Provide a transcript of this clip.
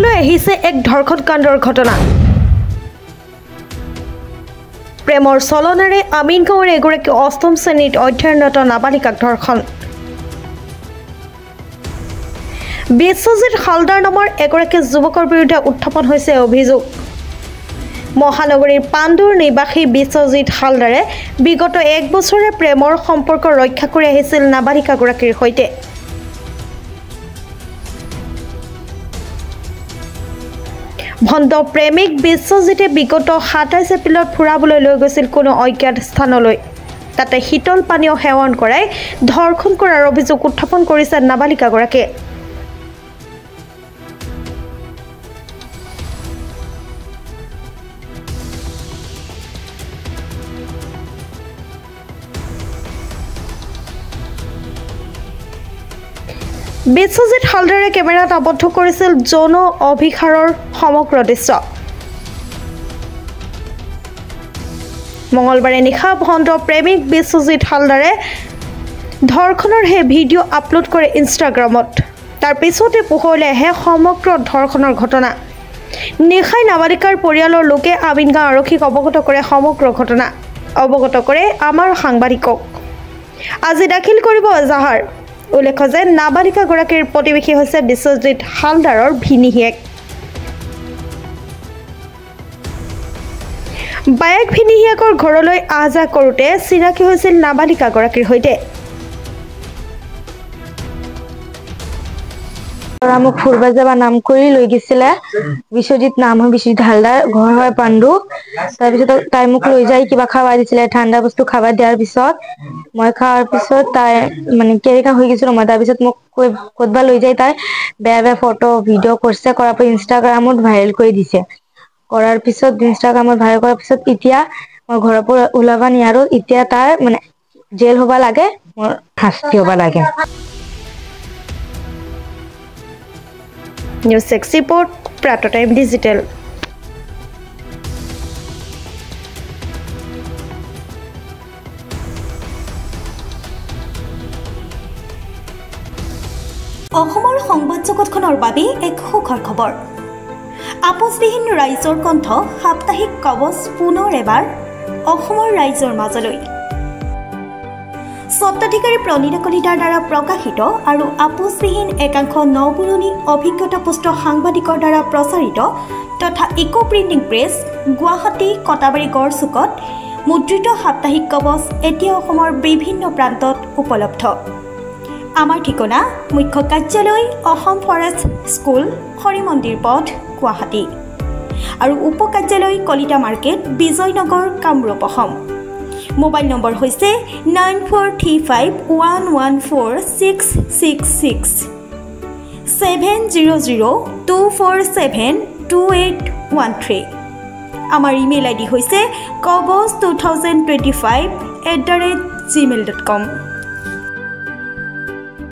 পোহৰলৈ আহিছে এক ধৰ্ষণকাণ্ডৰ ঘটনা। প্ৰেমৰ চলনাৰে আমিনগাঁৱৰ এগৰাকী অষ্টম শ্ৰেণীত অধ্যয়নৰত নাবালিকাক ধৰ্ষণ। বিশ্বজিৎ হালদাৰ নামৰ এগৰাকী যুৱকৰ বিৰুদ্ধে উত্থাপন হৈছে অভিযোগ। মহানগৰীৰ পাণ্ডুৰ নিবাসী বিশ্বজিৎ হালদাৰে বিগত 1 বছৰে প্ৰেমৰ সম্পৰ্ক ৰক্ষা কৰি আহিছিল নাবালিকাগৰাকীৰ সৈতে। ভণ্ড প্ৰেমিক বিশ্বজিতে বিগত 27 এপ্ৰিলত ফুৰাবলৈ লৈ গৈছিল কোনো অজ্ঞাত স্থানলৈ। তাতে শীতল পানীয় সেৱন কৰাই ধৰ্ষণ কৰাৰ অভিযোগ উত্থাপন কৰিছে নাবালিকাগৰাকীয়ে। বিশ্বজিৎ হালদাৰে কেমেৰাত আবদ্ধ কৰিছিল যৌন অভিসাৰৰ সমগ্ৰ দৃশ্য। মঙলবাৰে নিশা ভণ্ড প্ৰেমিক বিশ্বজিৎ হালদাৰে ধৰ্ষণৰ সেই ভিডিঅ' আপলোড কৰে ইনষ্টাগ্ৰামত। তাৰ পিছতে পোহৰলৈ আহে সমগ্ৰ ধৰ্ষণৰ ঘটনা। নিশাই নাবালিকাৰ পৰিয়ালৰ লোকে আমিনগাঁও আৰক্ষীক অৱগত কৰে সমগ্ৰ ঘটনা। অৱগত কৰে আমাৰ সাংবাদিকক। আজি দাখিল কৰিব এজাহাৰ। উল্লেখ্য যে নাবালিকাগৰাকীৰ প্ৰতিবেশী হৈছে বিশ্বজিৎ হালদাৰৰ ভিনীহিয়েক। বায়েক ভিনীহিয়েকৰ ঘৰলৈ আহ-যাহ কৰোঁতে চিনাকি হৈছিল নাবালিকাগৰাকীৰ সৈতে। মোক ফুৰবা যাবা নাম কৰি লৈ গৈছিলে। বিশ্বজিৎ নাম হয় বিশ্বজিৎ হালদাৰ, ঘৰ হয় পাণ্ডু। তাৰপিছত তাই মোক লৈ যাই কিবা খাবা দিছিলে, ঠাণ্ডা বস্তু খাবা দিয়াৰ পিছত মই খাৱাৰ পিছত তাই মানে কেৰিকা হৈ গৈছিল। মই তাৰপিছত মোক ক'তবা লৈ যাই তাই বেয়া বেয়া ফটো ভিডিঅ' কৰিছে। কৰাৰ পৰা ইনষ্টাগ্ৰামত ভাইৰেল কৰি দিছে। কৰাৰ পিছত ইনষ্টাগ্ৰামত ভাইৰেল কৰাৰ পিছত এতিয়া মই ঘৰৰ পৰা ওলাবা নোৱাৰো। এতিয়া তাই মানে জেল হবা লাগে, মোৰ শাস্তি হবা লাগে। News 6 report, Pratah time digital. অসমৰ সংবাদ জগতখনৰ বাবে এক সুখৰ খবৰ। আপোচবিহীন ৰাইজৰ কণ্ঠ সাপ্তাহিক কবচ পুনৰ এবাৰ অসমৰ ৰাইজৰ মাজলৈ। স্বত্বাধিকাৰী প্ৰণীতা কলিতাৰ দ্বাৰা প্ৰকাশিত আৰু আপোচবিহীন একাংশ নপুৰণি অভিজ্ঞতাপুষ্ট সাংবাদিকৰ দ্বাৰা প্ৰচাৰিত তথা eco printing press Guwahati Katabari গড়চুকত মুদ্ৰিত সাপ্তাহিক কবচ এতিয়া অসমৰ বিভিন্ন প্ৰান্তত উপলব্ধ। আমাৰ ঠিকনা মুখ্য কাৰ্যালয় অসম ফৰেষ্ট স্কুল, হৰি মন্দিৰ পথ, গুৱাহাটী আৰু উপ কাৰ্যালয় Kalita market, Bijoynagar, Kamrup, Assam. Mobile number হৈছে 9435114666 70024728813। আমাৰ ইমেইল আইডি হৈছে kobos2025@gmail.com।